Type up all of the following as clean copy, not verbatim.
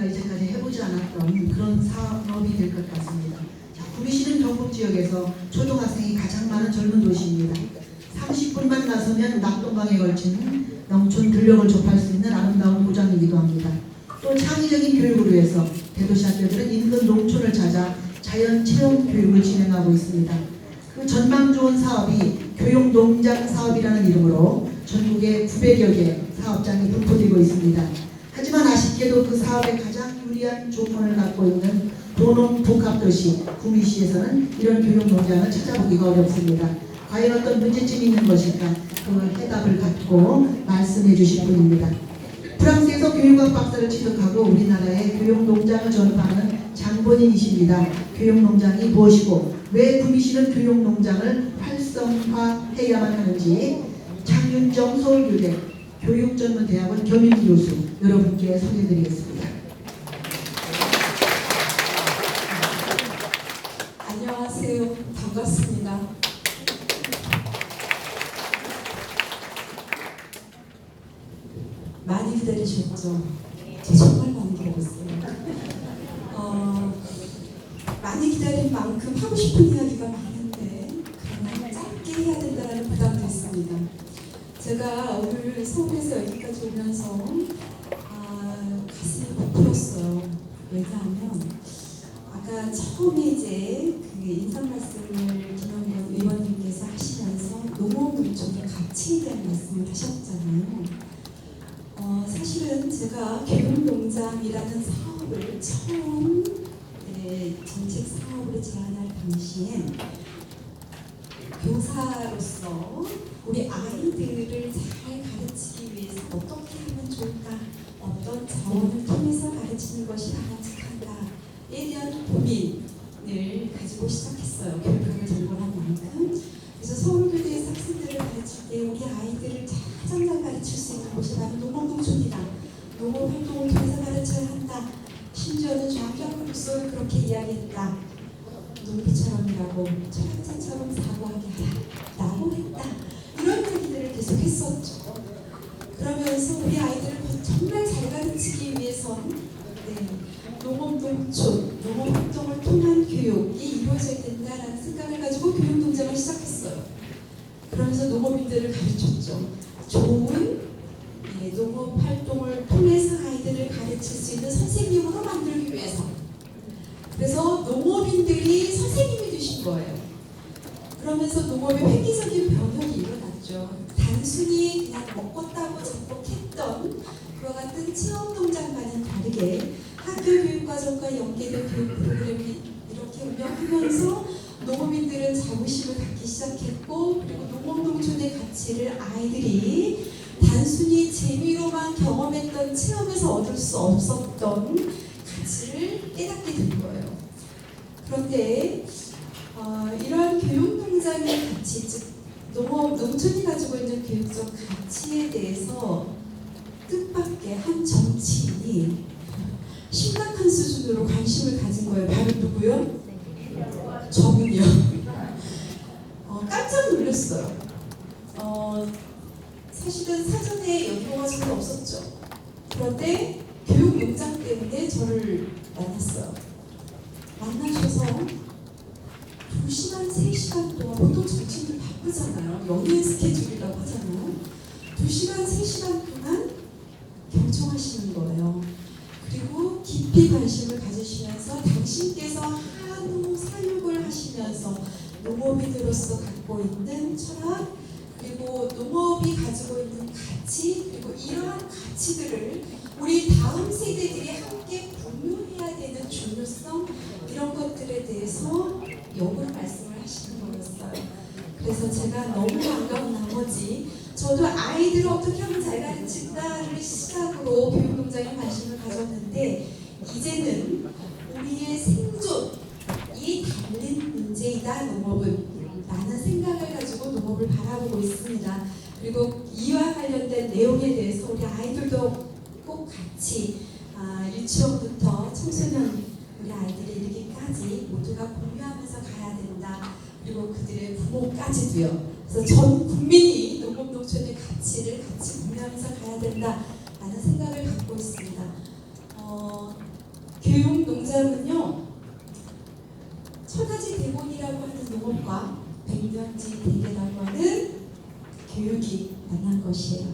우리가 이제까지 해보지 않았던 그런 사업이 될 것 같습니다. 자, 구미시는 경북 지역에서 초등학생이 가장 많은 젊은 도시입니다. 30분만 나서면 낙동강에 걸친 농촌 들녘을 접할 수 있는 아름다운 고장이기도 합니다. 또 창의적인 교육을 위해서 대도시 학교들은 인근 농촌을 찾아 자연 체험 교육을 진행하고 있습니다. 그 전망 좋은 사업이 교육농장 사업이라는 이름으로 전국에 900여 개 사업장이 분포되고 있습니다. 하지만 아쉽게도 그 사업에 가장 유리한 조건을 갖고 있는 도농복합도시 구미시에서는 이런 교육농장을 찾아보기가 어렵습니다. 과연 어떤 문제점이 있는 것일까? 그 해답을 갖고 말씀해 주실 분입니다. 프랑스에서 교육학 박사를 취득하고 우리나라의 교육농장을 전파하는 장본인이십니다. 교육농장이 무엇이고 왜 구미시는 교육농장을 활성화해야만 하는지 장윤정 서울교대 교육전문대학원 겸임교수 여러분께 소개해드리겠습니다. 안녕하세요. 반갑습니다. 많이 기다리셨죠? 저 정말 많이 기다렸어요. 많이 기다린 만큼 하고 싶은 이야기가 많은데 그러나 짧게 해야 된다는 부담도 있습니다. 제가 오늘 서울에서 여기까지 오면서 가슴이 부풀었어요. 왜냐하면 아까 처음에 이제 그 인사 말씀을 김영건 의원님께서 하시면서 농업농촌의 가치에 대한 말씀을 하셨잖아요. 사실은 제가 교육농장이라는 사업을 처음 정책 사업으로 제안할 당시엔 교사로서 우리 아이들을 잘 가르치기 위해서 어떻게 하면 좋을까, 어떤 자원을 통해서 가르치는 것이 바람직한가에 대한 고민을 가지고 시작했어요. 교육학을 전공한 만큼. 그래서 서울교대에서 학생들을 가르칠 때 우리 아이들을 가장 잘 가르칠 수 있는 곳이 바로 농업농촌이다. 농업활동을 통해서 가르쳐야 한다. 심지어는 좌경으로서 그렇게 이야기했다. 농부처럼이라고 철학자처럼 사고하게 하라고 했다. 이런 얘기들을 계속 했었죠. 그러면서 우리 아이들을 정말 잘 가르치기 위해선 농업농촌, 농업활동을 통한 교육이 이루어져야 된다라는 생각을 가지고 교육농장을 시작했어요. 그러면서 농업인들을 가르쳤죠. 좋은 농업활동을 통해서 아이들을 가르칠 수 있는 선생님으로 만들기 위해서. 그래서 농업인들이 선생님이 되신 거예요. 그러면서 농업의 획기적인 변혁이 일어났죠. 단순히 그냥 먹었다고 접목했던 그와 같은 체험농장과는 다르게 학교 교육과정과 연계된 교육 프로그램이 이렇게 운영하면서 농업인들은 자부심을 갖기 시작했고, 그리고 농업농촌의 가치를 아이들이 단순히 재미로만 경험했던 체험에서 얻을 수 없었던 가치를 깨닫게 된 거예요. 그런데 이러한 교육농장의 가치, 즉 농촌이 가지고 있는 교육적 가치에 대해서 뜻밖의 한 정치인이 심각한 수준으로 관심을 가진 거예요. 바로 누구요? 저는요. 깜짝 놀랐어요. 사실은 사전에 연구가 전혀 없었죠. 그런데 교육농장 때문에 저를 만났어요. 만나셔서 2시간, 3시간 동안, 보통 정치인들 바쁘잖아요. 연예인 스케줄이라고 하잖아요. 2시간, 3시간 동안 경청하시는 거예요. 그리고 깊이 관심을 가지시면서 당신께서 한우 사육을 하시면서 농업인으로서 갖고 있는 철학, 그리고 농업이 가지고 있는 가치, 그리고 이러한 가치들을 우리 다음 세대들이 함께 공유해야 되는 중요성, 이런 것들에 대해서 역으로 말씀을 하시는 거였어요. 그래서 제가 너무 반가운 나머지 저도 아이들을 어떻게 하면 잘 가르친다를 시작으로 교육농장에 관심을 가졌는데, 이제는 우리의 생존이 달린 문제이다, 농업은 라는 생각을 가지고 농업을 바라보고 있습니다. 그리고 이와 관련된 내용에 대해서 우리 아이들도 꼭 같이 유치원부터 청소년 우리 아이들이 이르기까지 모두가 공유하면서 가야 된다. 그리고 그들의 부모까지도요. 그래서 전 국민이 농업농촌의 가치를 같이 공유하면서 가야 된다라는 생각을 갖고 있습니다. 교육농장은요, 천하지 대본이라고 하는 농업과 백년지 대계라고 하는 교육이 만난 것이에요.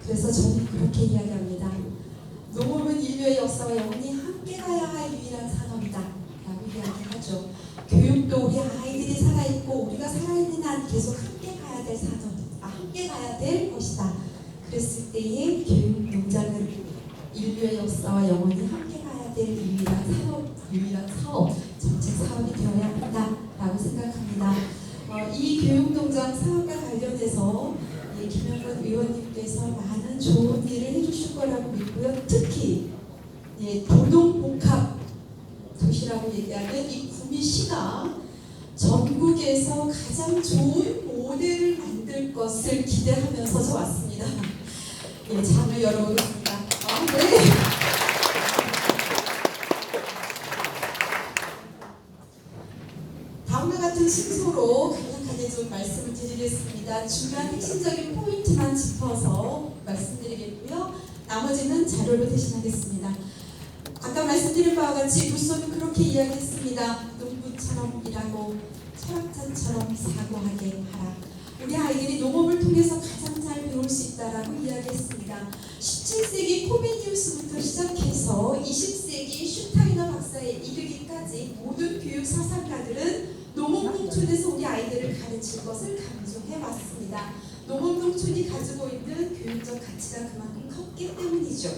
그래서 저는 그렇게 이야기합니다. 농업은 인류의 역사와 영원히 함께 가야 할 유일한 산업이다 라고 이야기하죠. 교육도 우리 아이들이 살아있고 우리가 살아있는 한 계속 함께 가야 될 산업, 함께 가야 될 것이다. 그랬을 때의 교육농장은 인류의 역사와 영원히 함께 가야 될 유일한 사업, 정책 사업이 되어야 한다라고 생각합니다. 이 교육농장 사업과 관련해서 김영건 의원님께서 많은 좋은 일을 해주실 거라고 믿고요. 특히 도동복합 도시라고 얘기하는 이 구미시가 전국에서 가장 좋은 모델을 만들 것을 기대하면서 저 왔습니다. 장을 열어보겠습니다. 네. 다음과 같은 순서로 간략하게 좀 말씀을 드리겠습니다. 중요한 핵심적인 포인트만 짚어서 말씀드리겠고요. 나머지는 자료로 대신하겠습니다. 아까 말씀드린 바와 같이 루소는 그렇게 이야기했습니다. 농부처럼 일하고 철학자처럼 사고하게 하라. 우리 아이들이 농업을 통해서 가장 잘 배울 수 있다라고 이야기했습니다. 17세기 코메니우스부터 시작해서 20세기 슈타이너 박사에 이르기까지 모든 교육 사상가들은 농업농촌에서 우리 아이들을 가르칠 것을 강조해왔습니다. 농업농촌이 가지고 있는 교육적 가치가 그만큼 컸기 때문이죠.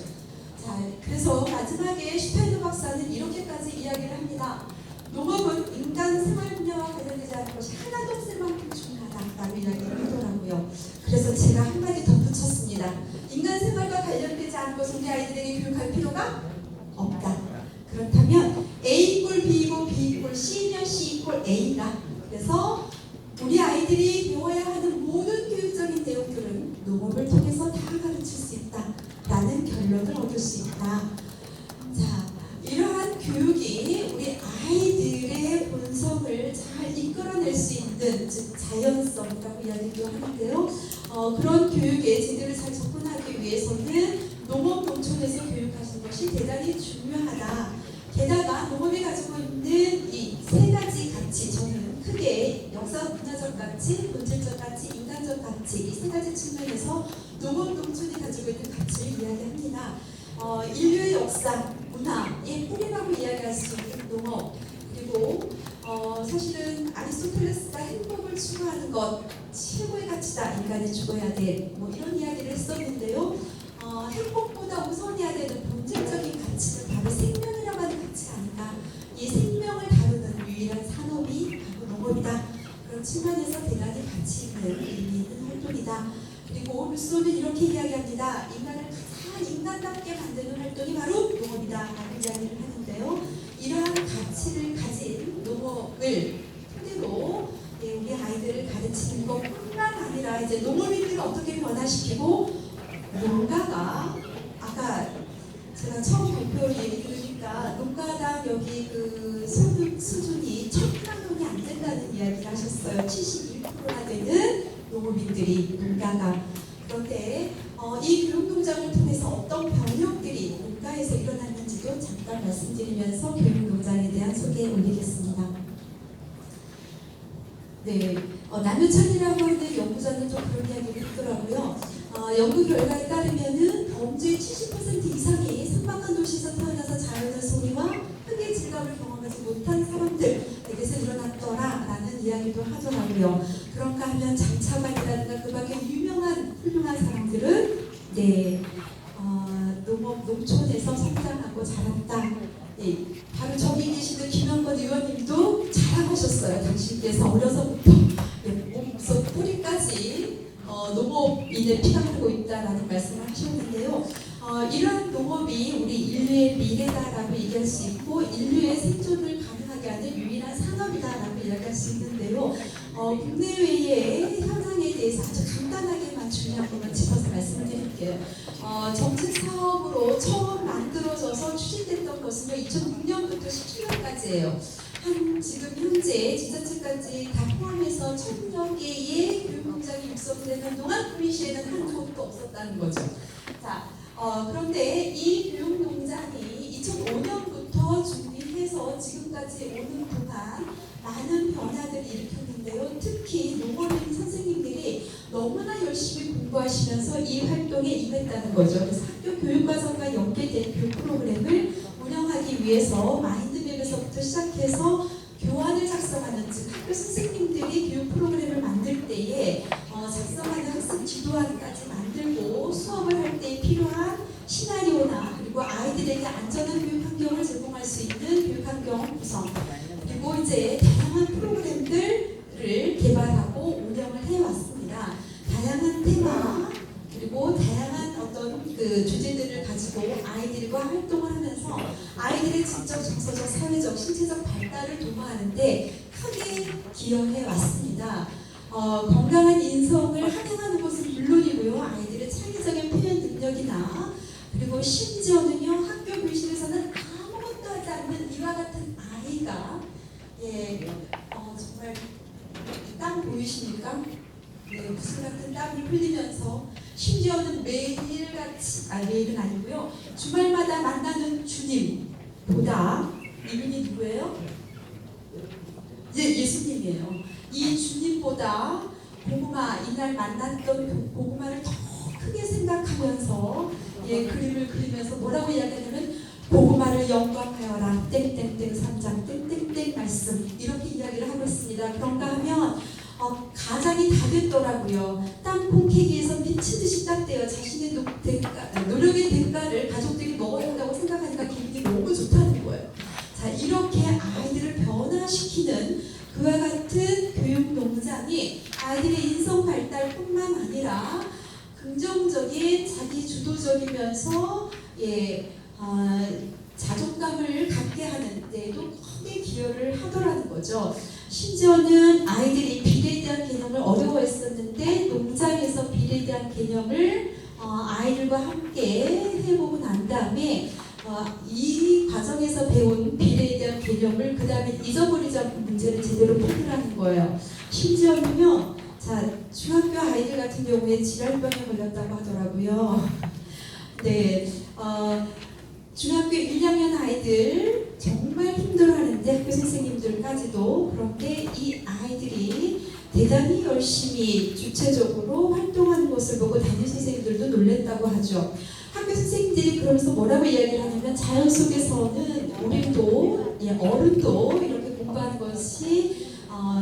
자, 그래서 마지막에 슈타이너 박사는 이렇게까지 이야기를 합니다. 농업은 인간 생활 분야와 관련되지 않은 것이 하나도 없을 만큼 중요하다라고 이야기를 하더라고요. 그래서 제가 한마디 덧붙였습니다. 인간 생활과 관련되지 않은 것을 우리 아이들에게 교육할 필요가 없다. 그렇다면 A 이꼴 B이고 B 이꼴 C면 C 이꼴 A다. 그래서 우리 아이들이 배워야 하는 모든 교육적인 내용들은 농업을 통해서 다 가르칠 수 있다라는 결론을 얻을 수 있다. 자, 이러한 교육이 우리 아이들의 본성을 잘 이끌어낼 수 있는, 즉 자연성이라고 이야기도 하는데요. 그런 교육에 제대로 잘 접근하기 위해서는 농업 농촌에서 교육하시는 것이 대단히 중요하다. 게다가 농업이 가지고 있는 이 세 가지 가치, 저는 크게 역사 문화적 가치, 본질적 가치, 인간적 가치, 이 세 가지 측면에서 농업 농촌이 가지고 있는 가치를 이야기합니다. 인류의 역사, 문화의 뿌리라고 이야기할 수 있는 농업, 그리고 사실은 아리스토텔레스가 행복을 추구하는 것 최고의 가치다. 인간이 죽어야 돼. 뭐 이런 이야기를 했었는데요. 행복보다 우선해야 되는 본질적인 가치는 바로 생명이라고 하는 가치가 아닌가. 이 생명을 다루는 유일한 산업이 바로 농업이다. 그런 측면에서 대단히 가치 있는 의미 있는 활동이다. 그리고 루소는 이렇게 이야기합니다. 인간을 가장 인간답게 만드는 활동이 바로 농업이다 라고 이야기를 하는데요. 이러한 가치를 가진 농업을 토대로 우리 아이들을 가르치는 것뿐만 아니라 이제 농업인들을 어떻게 변화시키고 농가가 아까 제가 처음 발표 얘기 들으니까 농가당 여기 그 소득 수준이 1,000만 원이 안 된다는 이야기를 하셨어요. 71%나 되는 농업인들이 농가가. 그런데 이 교육농장을 통해서 어떤 변형들이 농가에서 일어났는지도 잠깐 말씀드리면서 교육농장에 대한 소개 올리겠습니다. 네, 남유찬이라고 하는 연구자는 좀 그런 이야기를 했더라고요. 연구 결과에 따르면은 범죄의 70% 이상이 삭막한 도시에서 태어나서 자연의 소리와 흙의 질감을 경험하지 못한 사람들에게서 일어났더라라는 이야기도 하더라고요. 그런가 하면 장차관이라든가 그 밖에 유명한 훌륭한 사람들은 농업 농촌에서 성장하고 자랐다. 바로 저기 계시는 김영건 의원님도 자랑하셨어요. 당신께서 어려서부터 몸속 뿌리까지 농업인의 피가 흐르고 있다라는 말씀을 하셨는데요. 이러한 농업이 우리 인류의 미래다라고 얘기할 수 있고 인류의 생존을 가능하게 하는 유일한 산업이다라고 이야기할 수 있는데요. 국내외의 현황에 대해서 아주 간단하게만 중요한 것만 짚어서 말씀을 드릴게요. 정책 사업으로 처음 만들어져서 추진됐던 것은요 2006년부터 17년까지예요. 지금 현재 지자체까지 다 포함해서 1,000여 개의 교육농장이 육성되는 동안 구미시에는 한 곳도 없었다는 거죠. 자, 그런데 이 교육농장이 2005년부터 교육까지 오는 동안 많은 변화들을 일으켰는데요. 특히 농어린 선생님들이 너무나 열심히 공부하시면서 이 활동에 임했다는 거죠. 그래서 학교 교육과정과 연계된 교육 프로그램을 운영하기 위해서 마인드맵에서부터 시작해서 교환을 작성하는, 즉 학교 선생님들이 교육 프로그램을 만들 때에 작성하는 학습 지도안까지 만들고 수업을 할 때 필요한 시나리오나 그리고 아이들에게 안전한 교육 환경을 제공할 수 있는 교육 환경 구성, 그리고 이제 다양한 프로그램들을 개발하고 운영을 해왔습니다. 다양한 테마 그리고 다양한 어떤 그 주제들을 가지고 아이들과 활동을 하면서 아이들의 지적, 정서적, 사회적, 신체적 발달을 도모하는데 크게 기여해 왔습니다. 건강한 인성을 환영하는 것은 물론이고요. 아이들의 창의적인 표현 능력이나 그리고 심지어는요, 학교 교실에서는 아무것도 하지 않는 이와 같은 아이가 정말 땀 보이십니까? 무슨 같은 땀이 흘리면서 심지어는 매일같이, 매일은 아니고요, 주말마다 만나는 주님보다, 이분이 누구예요? 예수님이에요. 이 주님보다 고구마, 이날 만났던 고구마를 더 크게 생각하면서 그림을 그리면서 뭐라고 이야기하냐면 고구마를 영광하여라 땡땡땡 3장 땡땡땡 말씀, 이렇게 이야기를 하고 있습니다. 그런가 하면 가장이 다 됐더라고요. 땅콩 케이크에서 미친 듯이 땄대요. 자신의 노력의 대가를 가족들이 먹어야 한다고 생각하니까 기분이 너무 좋다는 거예요. 자, 이렇게 아이들을 변화시키는 그와 같은 교육 농장이 아이들의 인성 발달뿐만 아니라 긍정적인 자기 주도적이면서 자존감을 갖게 하는 데에도 크게 기여를 하더라는 거죠. 심지어는 아이들이 비례에 대한 개념을 어려워했었는데 농장에서 비례에 대한 개념을 아이들과 함께 해보고 난 다음에 이 과정에서 배운 비례에 대한 개념을 그 다음에 잊어버리지 않고 문제를 제대로 풀으라는 거예요. 심지어는요, 자, 중학교 아이들 같은 경우에 질환병에 걸렸다고 하더라고요. 네, 중학교 1학년 아이들 정말 힘들어하는데 학교 선생님들까지도. 그런데 이 아이들이 대단히 열심히 주체적으로 활동하는 것을 보고 담임 선생님들도 놀랬다고 하죠. 학교 선생님들이 그러면서 뭐라고 이야기를 하냐면 자연 속에서는 우리도 어른도 이렇게 공부하는 것이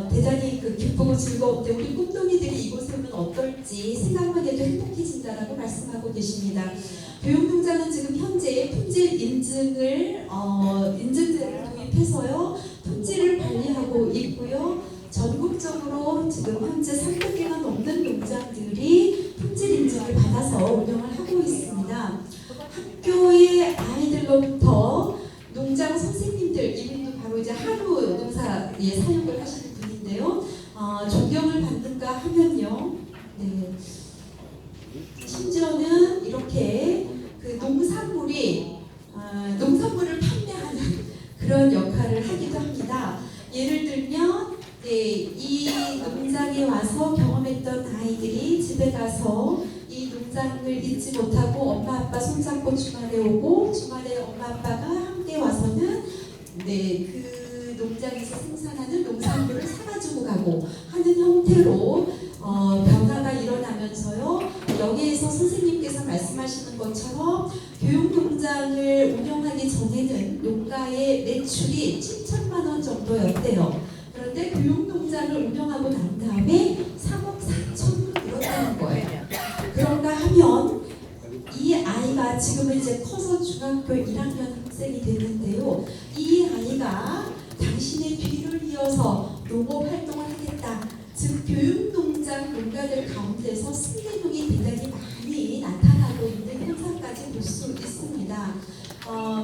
대단히 기쁘고 즐거운데 우리 꿈동이들이 이곳에 오면 어떨지 생각만 해도 행복해진다라고 말씀하고 계십니다. 교육농장은 지금 현재 품질 인증들을 도입해서요, 품질을 관리하고 있고요. 전국적으로 지금 현재 300개가 넘는 농장들이 품질 인증을 받아서 운영을 하고 있습니다. 학교의 아이들로부터 농장 선생님들, 이분도 바로 이제 한우 농사에 사육을 하시는 분인데요. 존경을 받는가 하면요, 네, 심지어는 이렇게 농산물을 판매하는 그런 역할을 하기도 합니다. 예를 들면 이 농장에 와서 경험했던 아이들이 집에 가서 이 농장을 잊지 못하고 엄마 아빠 손잡고 주말에 오고, 주말에 엄마 아빠가 함께 와서는 그 농장에서 생산하는 농산물을 사가지고 가고 하는 형태로 변화가 일어나면서요, 여기에서 선생님께서 말씀하시는 것처럼 교육농장을 운영하기 전에는 농가의 매출이 7천만 원 정도였대요. 그런데 교육농장을 운영하고 난 다음에 3억 4천으로 늘었다는 거예요. 그런가 하면 이 아이가 지금은 이제 커서 중학교 1학년 학생이 되는데요, 이 아이가 당신의 뒤를 이어서 농업 활동을 하겠다, 즉 교육농장 농가들 가운데서 승계농이 대단히 많이 나타나고 있는 현상까지 볼 수 있습니다.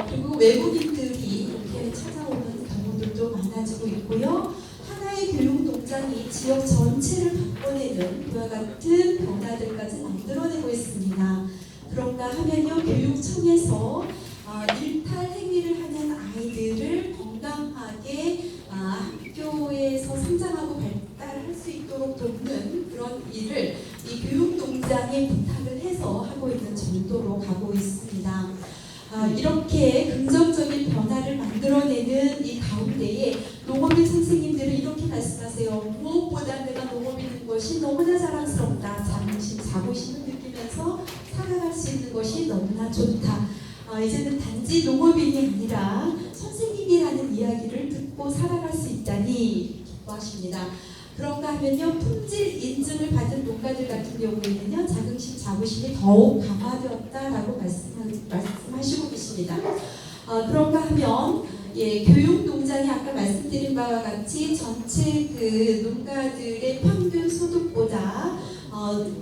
그리고 외국인들이 이렇게 찾아오는 경우들도 많아지고 있고요. 하나의 교육농장이 지역 전체를 바꿔내는 그와 같은 변화들까지 만들어내고 있습니다. 그런가 하면요, 교육청에서 일탈 행위를 하는 아이들을 건강하게 학교에서 성장하고 발달할 수 있도록 돕는 그런 일을 이 교육농장에 부탁을 해서 하고 있는 정도로 가고 있습니다. 이렇게 긍정적인 변화를 만들어내는 이 가운데에 것이 너무나 자랑스럽다. 자긍심, 자부심을 느끼면서 살아갈 수 있는 것이 너무나 좋다. 이제는 단지 농업인이 아니라 선생님이라는 이야기를 듣고 살아갈 수 있다니 기뻐하십니다. 그런가 하면요, 품질 인증을 받은 농가들 같은 경우에는요, 자긍심, 자부심이 더욱 강화되었다라고 말씀하시고 계십니다. 그런가 하면 교육 농장이 아까 말씀드린 바와 같이 전체 그 농가들의 평균 소득보다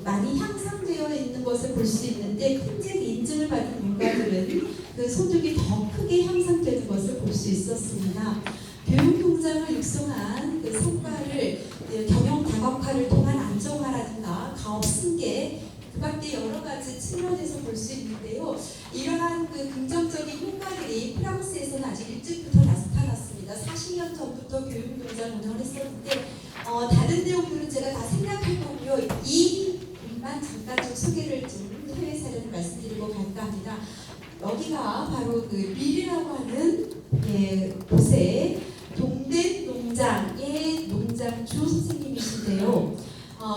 많이 향상되어 있는 것을 볼 수 있는데, 품질 인증을 받은 농가들은 그 소득이 더 크게 향상되는 것을 볼 수 있었습니다. 교육 농장을 육성한 그 성과를 경영 다각화를 통한 안정화라든가 가업 승계, 그 밖에 여러 가지 측면에서 볼 수 있는데요. 이러한 그 긍정적인 효과들이 프랑스에서는 아직 일찍부터 나타났습니다. 40년 전부터 교육 농장 운영을 했었는데, 다른 내용들은 제가 다 생각할 거고요. 이 부분만 잠깐 좀 소개를 좀 해외 사례를 말씀드리고 갈까 합니다. 여기가 바로 그 릴이라고 하는 곳에 동대 농장의 농장주 선생님이신데요.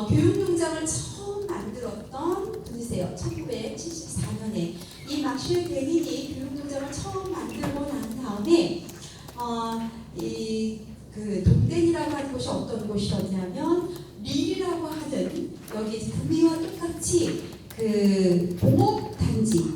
교육농장을 처음 만들었던 분이세요. 1974년에 이 막슈 베닌이 교육농장을 처음 만들고 난 다음에 그 동대이라고 하는 곳이 어떤 곳이었냐면 릴이라고 하는 여기 북미와 똑같이 그 공업단지였어요.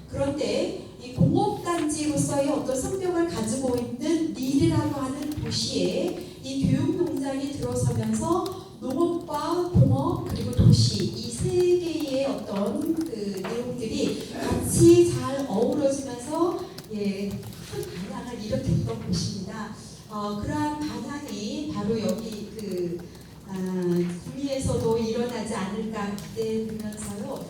그런데 이 공업단지로서의 어떤 성격을 가지고 있는 릴이라고 하는 도시에 이 교육농장이 들어서면서 농업과 공업 그리고 도시 이 세 개의 어떤 그 내용들이 같이 잘 어우러지면서 큰 반향을 일으켰던 곳입니다. 그러한 반향이 바로 여기 그 북미에서도 일어나지 않을까 기대되면서요.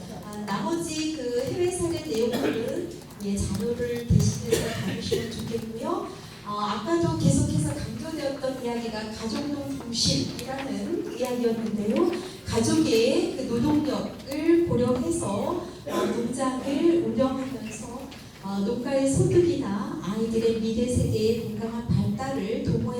나머지 그 해외 사례 내용들은 자료를 대신해서 다루시면 좋겠고요. 아까도 계속해서 강조되었던 이야기가 가족농 중심이라는 이야기였는데요. 가족의 그 노동력을 고려해서 농장을 운영하면서 농가의 소득이나 아이들의 미래 세대의 건강한 발달을 도모해